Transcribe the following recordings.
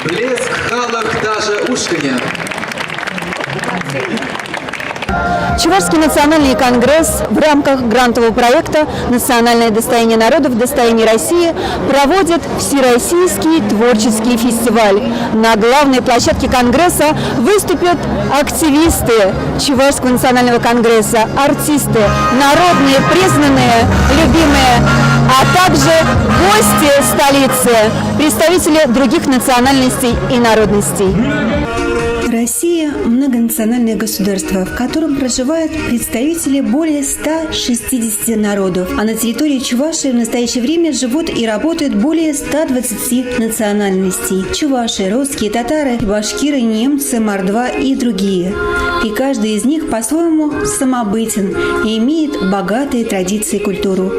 Блеск халах даже ушкине. Чувашский национальный конгресс в рамках грантового проекта «Национальное достояние народов. Достояние России» проводит Всероссийский творческий фестиваль. На главной площадке конгресса выступят активисты Чувашского национального конгресса, артисты, народные, признанные, любимые, а также гости столицы, представители других национальностей и народностей. Россия – многонациональное государство, в котором проживают представители более 160 народов. А на территории Чувашии в настоящее время живут и работают более 120 национальностей. Чуваши, русские, татары, башкиры, немцы, мордва и другие. И каждый из них по-своему самобытен и имеет богатые традиции и культуру.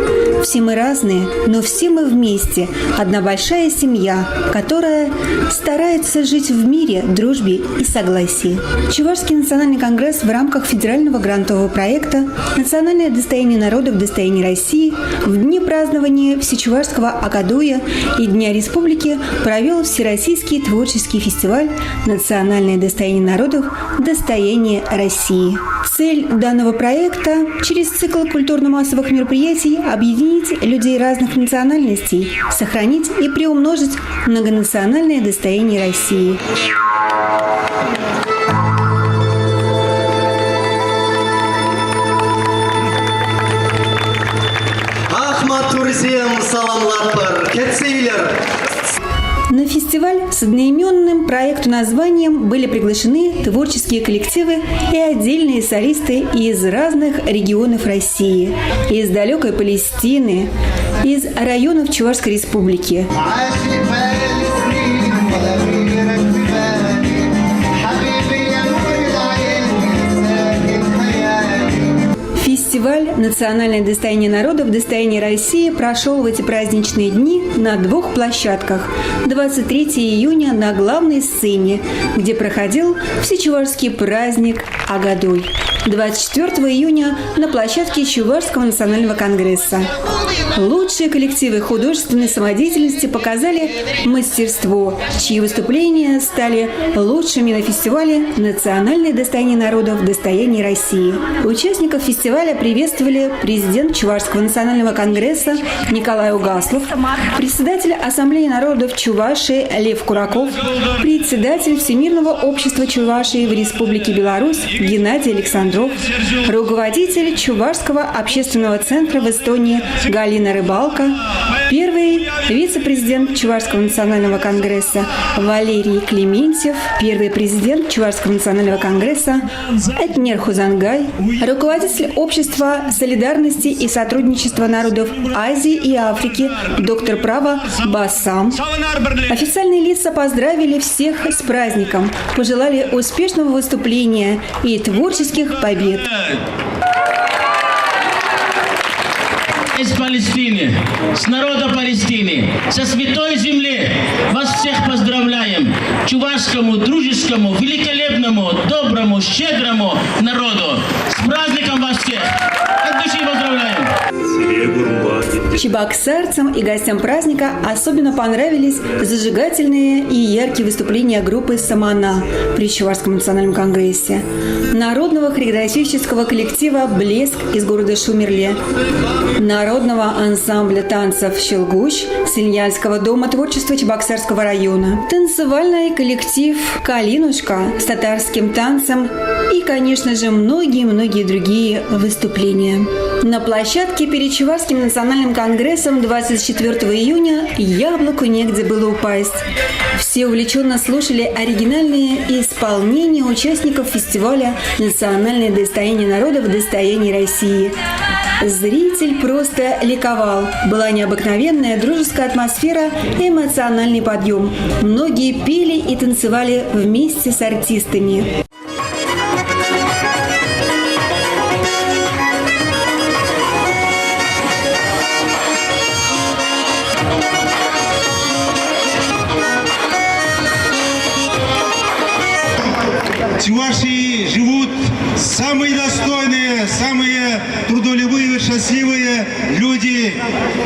Все мы разные, но все мы вместе. Одна большая семья, которая старается жить в мире, дружбе и согласии. Чувашский национальный конгресс в рамках федерального грантового проекта «Национальное достояние народов. Достояние России» в дни празднования Всечувашского Агадуя и Дня Республики провел Всероссийский творческий фестиваль «Национальное достояние народов. Достояние России». Цель данного проекта – через цикл культурно-массовых мероприятий объединить людей разных национальностей, сохранить и приумножить многонациональное достояние России. На фестиваль с одноименным проекту названием были приглашены творческие коллективы и отдельные солисты из разных регионов России, из далекой Палестины, из районов Чувашской республики. Фестиваль «Национальное достояние народов. Достояние России» прошел в эти праздничные дни на двух площадках. 23 июня на главной сцене, где проходил всечувашский праздник Агадуй. 24 июня на площадке Чувашского национального конгресса. Лучшие коллективы художественной самодеятельности показали мастерство, чьи выступления стали лучшими на фестивале «Национальное достояние народов. Достояние России». Участников фестиваля приветствовали президент Чувашского национального конгресса Николай Угаслов, председатель Ассамблеи народов Чувашии Лев Кураков, председатель Всемирного общества Чувашии в Республике Беларусь Геннадий Александров, руководитель Чувашского общественного центра в Эстонии Галина Рыбалка, первый вице-президент Чувашского национального конгресса Валерий Клементьев, первый президент Чувашского национального конгресса Этнер Хузангай, руководитель общества солидарности и сотрудничества народов Азии и Африки доктор права Басам. Официальные лица поздравили всех с праздником, пожелали успешного выступления и творческих побед. Из Палестины, с народа Палестины, со святой земли вас всех поздравляем. Чувашскому, дружескому, великолепному, доброму, щедрому народу. С праздником вас всех! От души поздравляем! Чебоксарцам и гостям праздника особенно понравились зажигательные и яркие выступления группы «Самана» при Чувашском национальном конгрессе, народного хореографического коллектива «Блеск» из города Шумерле, народного ансамбля танцев «Щелгуч» Синьяльского дома творчества Чебоксарского района, танцевальный коллектив «Калинушка» с татарским танцем и, конечно же, многие-многие другие выступления. На площадке перед Чувашским национальным национальным конгрессом 24 июня яблоку негде было упасть. Все увлеченно слушали оригинальные исполнения участников фестиваля «Национальное достояние народов. Достояние России». Зритель просто ликовал. Была необыкновенная дружеская атмосфера и эмоциональный подъем. Многие пели и танцевали вместе с артистами. В Чувашии живут самые достойные, самые трудолюбивые, счастливые люди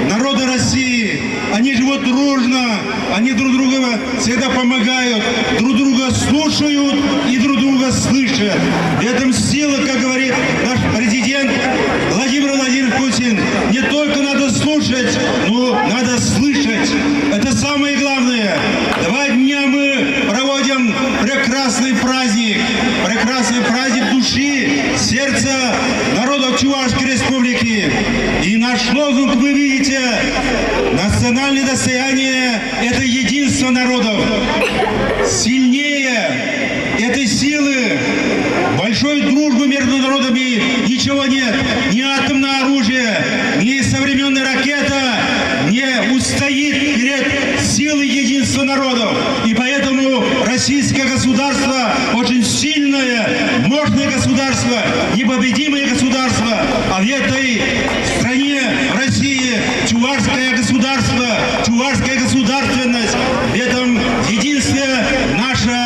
народа России. Они живут дружно, они друг друга всегда помогают, друг друга слушают и друг друга слышат. В этом сила, как говорит наш президент Владимир Владимирович Путин. Не только надо слушать, но надо слышать. Это самое главное. 2 дня мы проводим прекрасный праздник души, сердца народов Чувашской Республики. И наш лозунг, вы видите, национальное достояние – это единство народов. Сильнее этой силы, большой дружбы между народами ничего нет. Ни атомное оружие, ни современная ракета не устоит перед силой единства народов. И поэтому российское государство очень сильное, мощное государство, непобедимое государство. А в этой стране, в России, чувашское государство, чувашская государственность, в этом единстве наше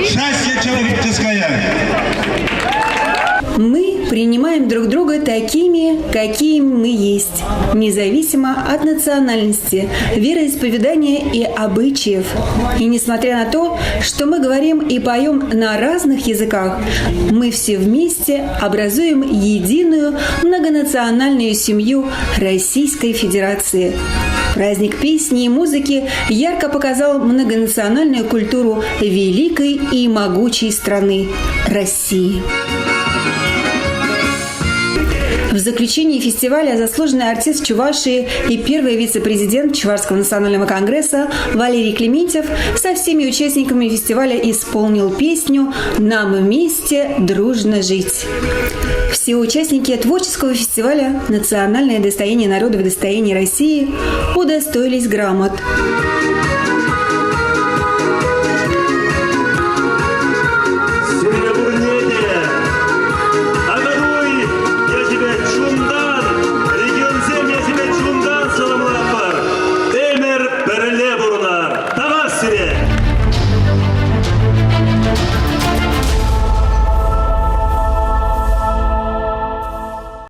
счастье человеческое. Мы принимаем друг друга такими, какими мы есть, независимо от национальности, вероисповедания и обычаев. И несмотря на то, что мы говорим и поем на разных языках, мы все вместе образуем единую многонациональную семью Российской Федерации. Праздник песни и музыки ярко показал многонациональную культуру великой и могучей страны России. В заключении фестиваля заслуженный артист Чувашии и первый вице-президент Чувашского национального конгресса Валерий Клементьев со всеми участниками фестиваля исполнил песню «Нам вместе дружно жить». Все участники творческого фестиваля «Национальное достояние народов. Достояние России» удостоились грамот.